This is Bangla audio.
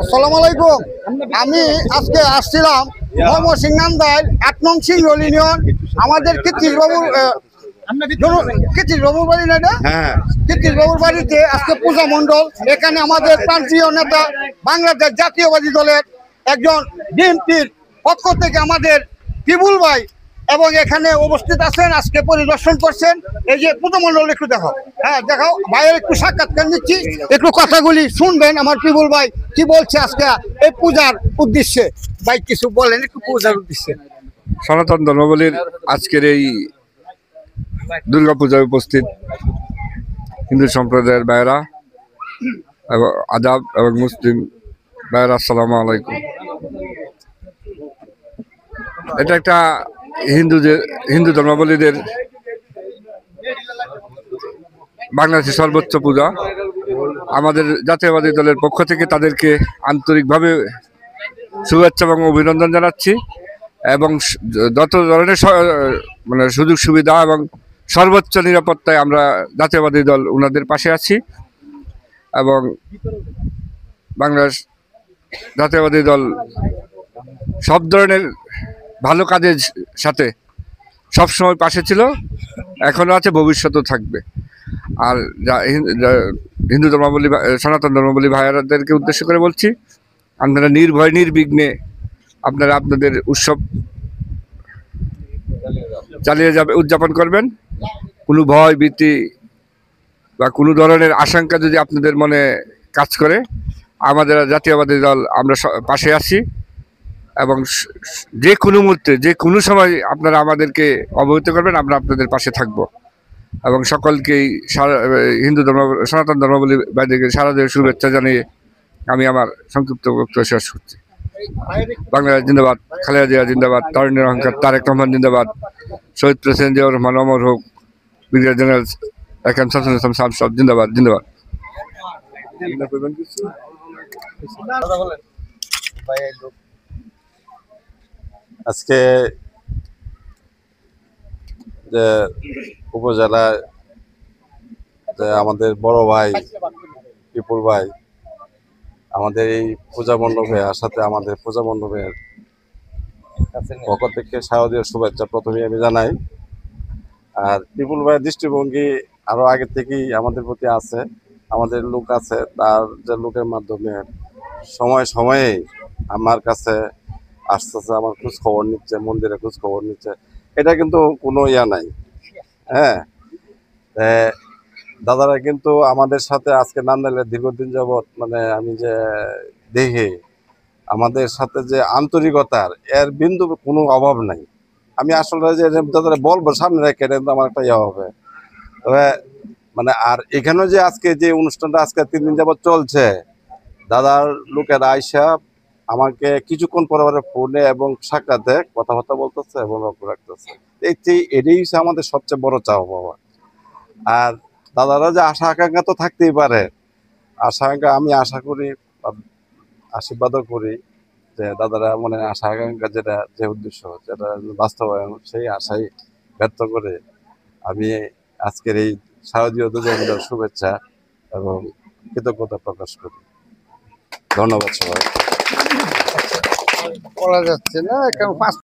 আসসালামু আলাইকুম। আমি আজকে আসছিলাম ময়মনসিংহ 8 নং সিংরোল ইউনিয়ন। আমাদের কীর্তিশবাবুর বাড়ি না, হ্যাঁ, কীর্তিশবাবুর বাড়িতে আজকে পূজা মণ্ডল। এখানে আমাদের প্রান্তীয় নেতা বাংলাদেশ জাতীয়বাদী দলের একজন বিএনপির পক্ষ থেকে আমাদের পিবুল ভাই এবং এখানে উপস্থিত আছেন, আজকে পরিদর্শন করছেন। এই যে পূজা মণ্ডল একটু দেখো, হ্যাঁ দেখাও ভাইয়ের একটু সাক্ষাৎকার নিচ্ছি, একটু কথাগুলি শুনবেন। আমার পিবুল ভাই কি বলছে আজকে এই পূজার উদ্দেশ্যে। ভাই কিছু বলেন একটু পূজার উদ্দেশ্যে। সনাতন ধর্মাবলীর আজকের এই দুর্গাপূজায় উপস্থিত হিন্দু সম্প্রদায়ের ভাইয়েরা এবং আদাব এবং মুসলিম ভাইয়েরা, আসসালামু আলাইকুম। এটা একটা হিন্দু ধর্মাবলীদের বাংলাদেশের সর্বোচ্চ পূজা। আমাদের জাতীয়বাদী দলের পক্ষ থেকে তাদেরকে আন্তরিকভাবে শুভেচ্ছা এবং অভিনন্দন জানাচ্ছি এবং যত ধরনের সুযোগ সুবিধা এবং সর্বোচ্চ নিরাপত্তায় আমরা জাতীয়বাদী দল ওনাদের পাশে আছি এবং বাংলাদেশ জাতীয়বাদী দল সব ধরনের ভালো কাজের সাথে সবসময় পাশে ছিল, এখনও আছে, ভবিষ্যতেও থাকবে। আর হিন্দু ধর্মাবলী সনাতন ধর্মাবলী ভাইয়াদেরকে উদ্দেশ্য করে বলছি, আপনারা নির্ভয় নির্বিঘ্নে আপনারা আপনাদের উৎসব উদযাপন করবেন। কোনো ভয় ভীতি বা কোনো ধরনের আশঙ্কা যদি আপনাদের মনে কাজ করে, আমাদের জাতীয়বাদী দল আমরা পাশে আছি এবং যে কোনো মুহূর্তে যে কোনো সময় আপনারা আমাদেরকে অবহিত করবেন, আমরা আপনাদের পাশে থাকব এবং সকলকেই হিন্দু সনাতন ধর্মাবলী ভাইদেরকে শারদীয় শুভেচ্ছা জানিয়ে আমি আমার সংক্ষিপ্ত বক্তব্য শেষ করছি। বাংলাদেশ জিন্দাবাদ, খালেদা জিয়া জিন্দাবাদ, তারুণ্যের অহংকার তারেক রহমান জিন্দাবাদ, শহীদ প্রেসিডেন্ট জিয়াউর রহমান অমর হোক, brigadier general AKM Shamsul Islam সাহেব জিন্দাবাদ জিন্দাবাদ। আজকে যে উপজেলায় যে আমাদের বড় ভাই বিপুল ভাই আমাদের এই পূজা মণ্ডপে আসাতে আমাদের পূজা মণ্ডপের পক্ষ থেকে শারদীয় শুভেচ্ছা প্রথমে আমি জানাই। আর বিপুল ভাইয়ের দৃষ্টিভঙ্গি আরো আগে থেকেই আমাদের প্রতি আছে, আমাদের লোক আছে, তার যে লোকের মাধ্যমে সময়ে সময়ে আমার কাছে আসতেছে, আমার খোঁজ খবর নিচ্ছে, মন্দিরে খোঁজ খবর নিচ্ছে। এটা কিন্তু কোনো ইয়া নাই। হ্যাঁ, দাদারা কিন্তু আমাদের সাথে আজকে নান্দাইলে দীর্ঘদিন যাবৎ আমি যে দেখি আমাদের সাথে যে আন্তরিকতার এর বিন্দু কোনো অভাব নাই। আমি আসলে যে দাদারা বলবো সামনে রেখে এটা কিন্তু আমার একটা ইয়ে হবে। তবে আর এখানেও যে আজকে যে অনুষ্ঠানটা আজকে 3 দিন যাবৎ চলছে, দাদার লোকেরা আইসা আমাকে কিছুক্ষণ পরে ফোনে এবং সাক্ষাতে কথাবার্তা বলতেছে এবং লক্ষ্য রাখতেছে। এটাই হচ্ছে আমাদের সবচেয়ে বড় চাওয়া পাওয়া। আর দাদারা যে আশা আকাঙ্ক্ষা তো থাকতেই পারে, আমি আশা করি, আশীর্বাদও করি যে দাদারা আশা আকাঙ্ক্ষা যেটা যে উদ্দেশ্য যেটা বাস্তবায়ন, সেই আশাই ব্যর্থ করে আমি আজকের এই শারদীয় দুর্গাপূজার শুভেচ্ছা এবং কৃতজ্ঞতা প্রকাশ করি। ধন্যবাদ সবাই। বলা যাচ্ছে না, কারণ